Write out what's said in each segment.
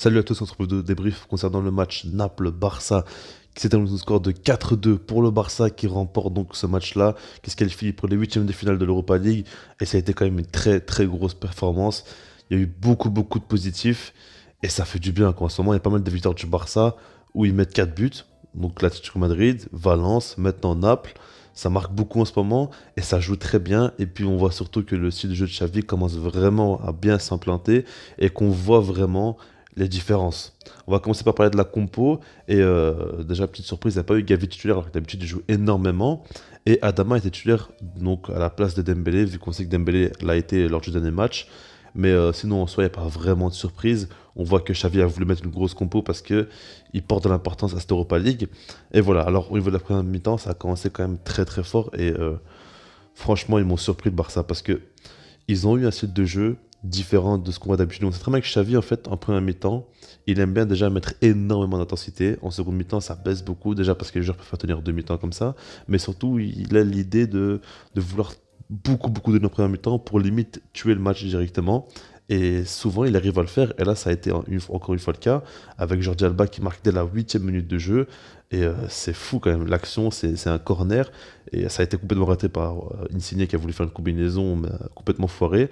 Salut à tous, on se retrouve de débrief concernant le match Naples-Barça qui s'est terminé au score de 4-2 pour le Barça qui remporte donc ce match-là, qui se qualifie pour les huitièmes de finale de l'Europa League et ça a été quand même une très très grosse performance. Il y a eu beaucoup de positifs et ça fait du bien quoi. En ce moment, il y a pas mal de victoires du Barça où ils mettent 4 buts, donc l'Atlético Madrid, Valence, maintenant Naples. Ça marque beaucoup en ce moment et ça joue très bien. Et puis on voit surtout que le style de jeu de Xavi commence vraiment à bien s'implanter et qu'on voit vraiment les différences. On va commencer par parler de la compo. Et déjà, petite surprise, il n'y a pas eu Gavi titulaire, alors que d'habitude, il joue énormément. Et Adama était titulaire donc, à la place de Dembélé, vu qu'on sait que Dembélé l'a été lors du dernier match. Mais sinon, en soi, il n'y a pas vraiment de surprise. On voit que Xavi a voulu mettre une grosse compo parce que il porte de l'importance à cette Europa League. Et voilà, alors au niveau de la première mi-temps, ça a commencé quand même très très fort. Et franchement, ils m'ont surpris le Barça parce que ils ont eu un style de jeu différent de ce qu'on voit d'habitude. On sait très bien que Xavi, en fait, en première mi-temps, il aime bien déjà mettre énormément d'intensité. En seconde mi-temps, ça baisse beaucoup, déjà parce que les joueurs peuvent pas tenir deux mi-temps comme ça. Mais surtout, il a l'idée de vouloir beaucoup donner en première mi-temps pour limite tuer le match directement. Et souvent, il arrive à le faire. Et là, ça a été encore une fois le cas avec Jordi Alba qui marque dès la huitième minute de jeu. Et c'est fou quand même. L'action, c'est un corner. Et ça a été complètement raté par Insigne qui a voulu faire une combinaison mais, complètement foirée.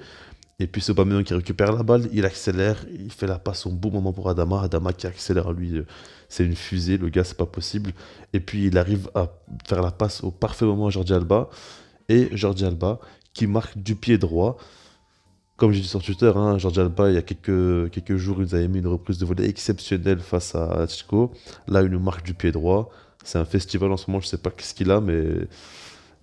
Et puis c'est Aubameyang qui récupère la balle, il accélère, il fait la passe au bon moment pour Adama. Adama qui accélère, lui, c'est une fusée, le gars, c'est pas possible. Et puis il arrive à faire la passe au parfait moment à Jordi Alba. Et Jordi Alba qui marque du pied droit. Comme j'ai dit sur Twitter, hein, Jordi Alba, il y a quelques jours, il nous avait mis une reprise de volée exceptionnelle face à Atletico. Là, il nous marque du pied droit. C'est un festival en ce moment, je sais pas qu'est-ce qu'il a, mais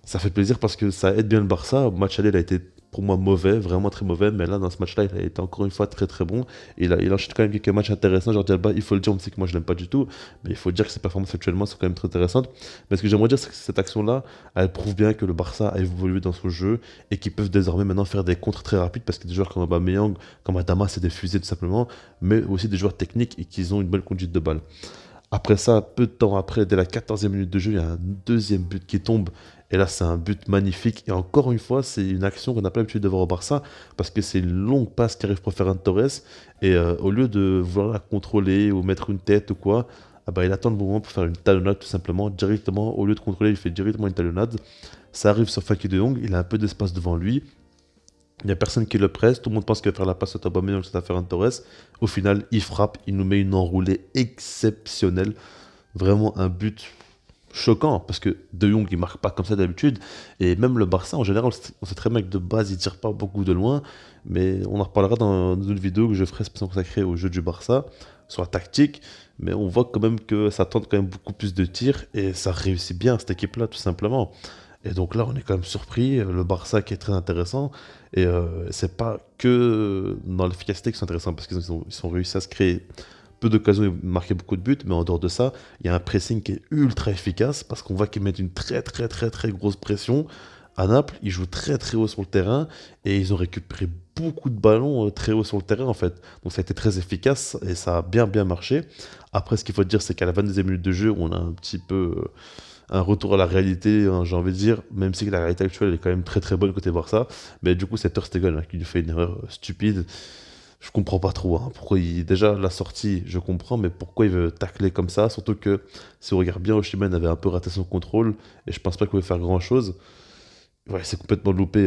ça fait plaisir parce que ça aide bien le Barça. Le match aller, il a été pour moi mauvais, vraiment très mauvais, mais là, dans ce match-là, il a été encore une fois très très bon. Il enchaîne quand même quelques matchs intéressants. Jordi Alba, il faut le dire, on sait que moi je l'aime pas du tout, mais il faut dire que ses performances actuellement sont quand même très intéressantes. Mais ce que j'aimerais dire, c'est que cette action-là, elle prouve bien que le Barça a évolué dans son jeu et qu'ils peuvent désormais maintenant faire des contres très rapides parce que des joueurs comme Aubameyang, comme Adama, c'est des fusées tout simplement, mais aussi des joueurs techniques et qu'ils ont une bonne conduite de balle. Après ça, peu de temps après, dès la 14e minute de jeu, il y a un deuxième but qui tombe. Et là, c'est un but magnifique. Et encore une fois, c'est une action qu'on n'a pas l'habitude de voir au Barça, parce que c'est une longue passe qui arrive pour Ferran Torres. Et au lieu de vouloir la contrôler ou mettre une tête ou quoi, ah bah, il attend le bon moment pour faire une talonnade tout simplement, directement. Au lieu de contrôler, il fait directement une talonnade. Ça arrive sur Frenkie de Jong, il a un peu d'espace devant lui. Il n'y a personne qui le presse, tout le monde pense qu'il va faire la passe à Aubameyang, c'est à Ferran Torres. Au final, il frappe, il nous met une enroulée exceptionnelle. Vraiment un but choquant, parce que De Jong, il marque pas comme ça d'habitude. Et même le Barça, en général, on sait très bien que de base, il tire pas beaucoup de loin. Mais on en reparlera dans une vidéo que je ferai spécialement consacrée au jeu du Barça, sur la tactique. Mais on voit quand même que ça tente quand même beaucoup plus de tirs et ça réussit bien, cette équipe-là, tout simplement. Et donc là, on est quand même surpris. Le Barça qui est très intéressant. Et c'est pas que dans l'efficacité qu'ils sont intéressants, parce qu'ils ont réussi à se créer peu d'occasions et marquer beaucoup de buts. Mais en dehors de ça, il y a un pressing qui est ultra efficace, parce qu'on voit qu'ils mettent une très grosse pression. À Naples, ils jouent très haut sur le terrain et ils ont récupéré beaucoup de ballons très haut sur le terrain en fait. Donc ça a été très efficace et ça a bien marché. Après, ce qu'il faut dire, c'est qu'à la 22e minute de jeu, on a un petit peu un retour à la réalité, hein, j'ai envie de dire, même si la réalité actuelle est quand même très bonne côté Barça. Mais du coup, c'est Ter Stegen hein, qui lui fait une erreur stupide. Je comprends pas trop. Hein. Déjà, la sortie, je comprends, mais pourquoi il veut tacler comme ça? Surtout que si on regarde bien, Osimhen avait un peu raté son contrôle et je pense pas qu'il pouvait faire grand chose. Ouais, c'est complètement loupé,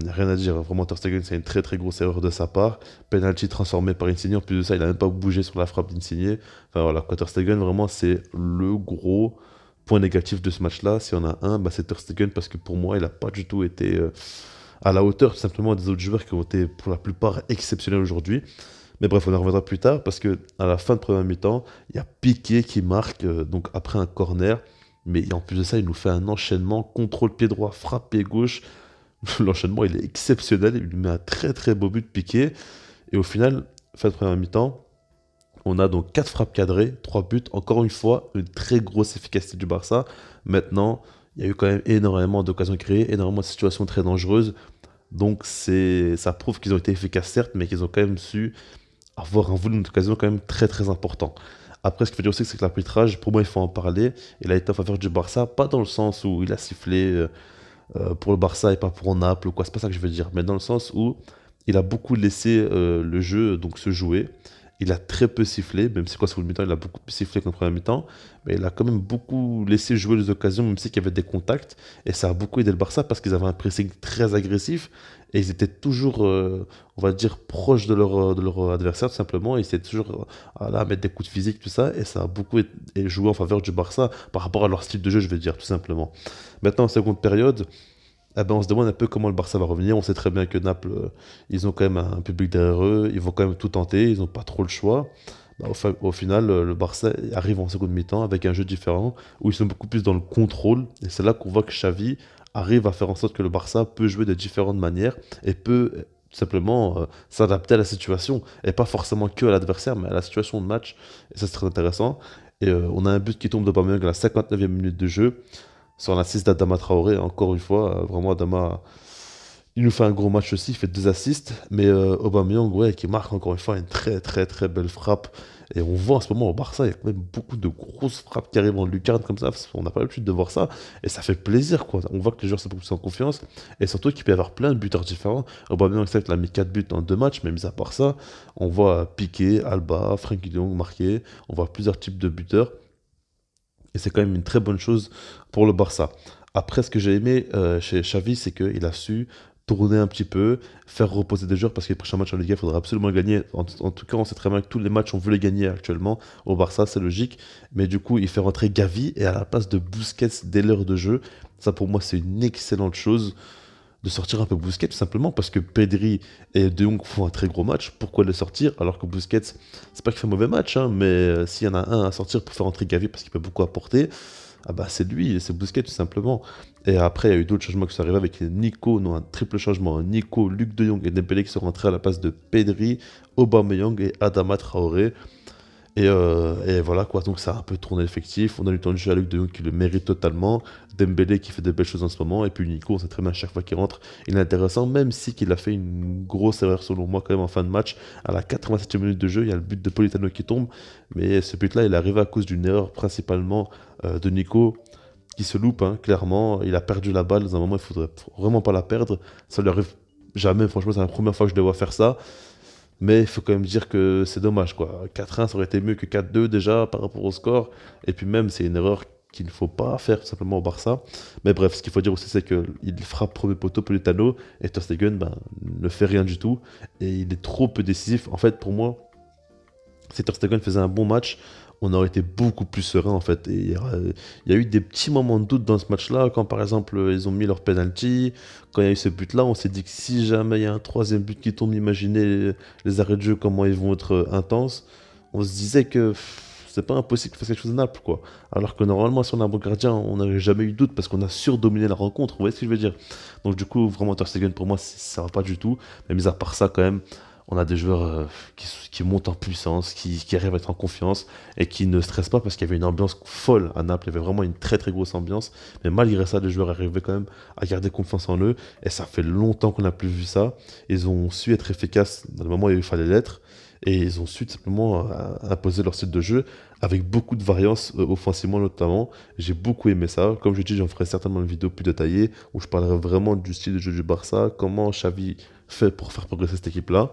rien à dire. Vraiment, Ter Stegen, c'est une très grosse erreur de sa part. Penalty transformé par Insigne. En plus de ça, il a même pas bougé sur la frappe d'Insigne. Enfin voilà, quoi, Ter Stegen, vraiment, c'est le gros point négatif de ce match-là. S'il y en a un, bah, c'est Ter Stegen parce que pour moi, il a pas du tout été à la hauteur, tout simplement, des autres joueurs qui ont été pour la plupart exceptionnels aujourd'hui. Mais bref, on en reviendra plus tard parce que à la fin de première mi-temps, il y a Piqué qui marque donc après un corner. Mais en plus de ça, il nous fait un enchaînement, contrôle pied droit, frappe pied gauche. L'enchaînement, il est exceptionnel. Il lui met un très beau but Piqué. Et au final, fin de première mi-temps, on a donc 4 frappes cadrées, 3 buts. Encore une fois, une très grosse efficacité du Barça. Maintenant, il y a eu quand même énormément d'occasions créées, énormément de situations très dangereuses. Donc ça prouve qu'ils ont été efficaces certes, mais qu'ils ont quand même su avoir un volume d'occasion quand même très important. Après, ce qu'il faut dire aussi, c'est que l'arbitrage, pour moi, il faut en parler. Il a été en faveur du Barça, pas dans le sens où il a sifflé pour le Barça et pas pour Naples ou quoi, c'est pas ça que je veux dire, mais dans le sens où il a beaucoup laissé le jeu donc se jouer il a très peu sifflé, même si quoi, sur le mi-temps, il a beaucoup plus sifflé qu'en première mi-temps, mais il a quand même beaucoup laissé jouer les occasions, même s'il y avait des contacts, et ça a beaucoup aidé le Barça parce qu'ils avaient un pressing très agressif, et ils étaient toujours, on va dire, proches de leur adversaire, tout simplement, et ils étaient toujours à mettre des coups de physique, tout ça, et ça a beaucoup joué en faveur du Barça par rapport à leur style de jeu, je veux dire, tout simplement. Maintenant, en seconde période, eh ben, on se demande un peu comment le Barça va revenir. On sait très bien que Naples, ils ont quand même un public derrière eux, ils vont quand même tout tenter, ils n'ont pas trop le choix. Bah, au final, le Barça arrive en seconde mi-temps avec un jeu différent où ils sont beaucoup plus dans le contrôle. Et c'est là qu'on voit que Xavi arrive à faire en sorte que le Barça peut jouer de différentes manières et peut tout simplement s'adapter à la situation. Et pas forcément que à l'adversaire, mais à la situation de match. Et ça, c'est très intéressant. Et on a un but qui tombe de Aubameyang à la 59e minute de jeu sur l'assist d'Adama Traoré. Encore une fois, vraiment Adama, il nous fait un gros match aussi, il fait deux assists, mais Aubameyang, ouais, qui marque encore une fois une très très très belle frappe. Et on voit en ce moment au Barça, il y a quand même beaucoup de grosses frappes qui arrivent en lucarne comme ça, parce qu'on n'a pas l'habitude de voir ça, et ça fait plaisir, quoi. On voit que les joueurs sont beaucoup plus en confiance, et surtout qu'il peut y avoir plein de buteurs différents. Aubameyang, certes, il a mis 4 buts en 2 matchs, mais mis à part ça, on voit Piqué, Alba, Frenkie de Jong marquer, on voit plusieurs types de buteurs. Et c'est quand même une très bonne chose pour le Barça. Après, ce que j'ai aimé chez Xavi, c'est qu'il a su tourner un petit peu, faire reposer des joueurs, parce que les prochains matchs en Liga, il faudra absolument gagner. En tout cas, on sait très bien que tous les matchs, on veut les gagner actuellement. Au Barça, c'est logique. Mais du coup, il fait rentrer Gavi, et à la place de Busquets dès l'heure de jeu, ça pour moi, c'est une excellente chose de sortir un peu Busquets, tout simplement, parce que Pedri et De Jong font un très gros match. Pourquoi le sortir alors que Busquets, c'est pas qu'il fait un mauvais match, hein, mais s'il y en a un à sortir pour faire entrer Gavi parce qu'il peut beaucoup apporter, ah bah c'est lui, c'est Busquets tout simplement. Et après, il y a eu d'autres changements qui sont arrivés avec Nico, non, un triple changement. Nico, Luc De Jong et Dembélé qui sont rentrés à la place de Pedri, Aubameyang et Adama Traoré. Et voilà quoi, donc ça a un peu tourné l'effectif. On a eu le temps de jouer à Luc de Jong qui le mérite totalement. Dembélé qui fait de belles choses en ce moment. Et puis Nico, on sait très bien à chaque fois qu'il rentre, il est intéressant, même si qu'il a fait une grosse erreur selon moi quand même en fin de match. À la 87e minute de jeu, il y a le but de Politano qui tombe. Mais ce but-là, il est arrivé à cause d'une erreur principalement de Nico qui se loupe, hein, clairement. Il a perdu la balle dans un moment, il faudrait vraiment pas la perdre. Ça lui arrive jamais, franchement, c'est la première fois que je le vois faire ça. Mais il faut quand même dire que c'est dommage, quoi. 4-1, ça aurait été mieux que 4-2 déjà par rapport au score. Et puis même, c'est une erreur qu'il ne faut pas faire tout simplement au Barça. Mais bref, ce qu'il faut dire aussi, c'est qu'il frappe premier poteau Politano et Ter Stegen ben, ne fait rien du tout. Et il est trop peu décisif. En fait, pour moi, si Ter Stegen faisait un bon match, on aurait été beaucoup plus serein en fait. Et il y a eu des petits moments de doute dans ce match-là, quand par exemple ils ont mis leur penalty, quand il y a eu ce but-là, on s'est dit que si jamais il y a un troisième but qui tombe, imaginez les arrêts de jeu, comment ils vont être intenses. On se disait que c'est pas impossible qu'il fasse quelque chose de Naples, quoi. Alors que normalement, si on a un bon gardien, on n'aurait jamais eu de doute parce qu'on a surdominé la rencontre, vous voyez ce que je veux dire? Donc du coup, vraiment, Ter Stegen, pour moi, ça va pas du tout. Mais mis à part ça, quand même, on a des joueurs qui montent en puissance, qui arrivent à être en confiance et qui ne stressent pas parce qu'il y avait une ambiance folle à Naples. Il y avait vraiment une très très grosse ambiance. Mais malgré ça, les joueurs arrivaient quand même à garder confiance en eux. Et ça fait longtemps qu'on n'a plus vu ça. Ils ont su être efficaces dans le moment où il fallait l'être. Et ils ont su tout simplement imposer leur style de jeu avec beaucoup de variance offensivement notamment. J'ai beaucoup aimé ça. Comme je dis, j'en ferai certainement une vidéo plus détaillée où je parlerai vraiment du style de jeu du Barça, comment Xavi fait pour faire progresser cette équipe-là.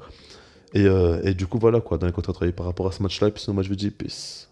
Et du coup, voilà quoi, dans les contrats travaillés par rapport à ce match-là. Et puis sinon, moi je vous dis peace.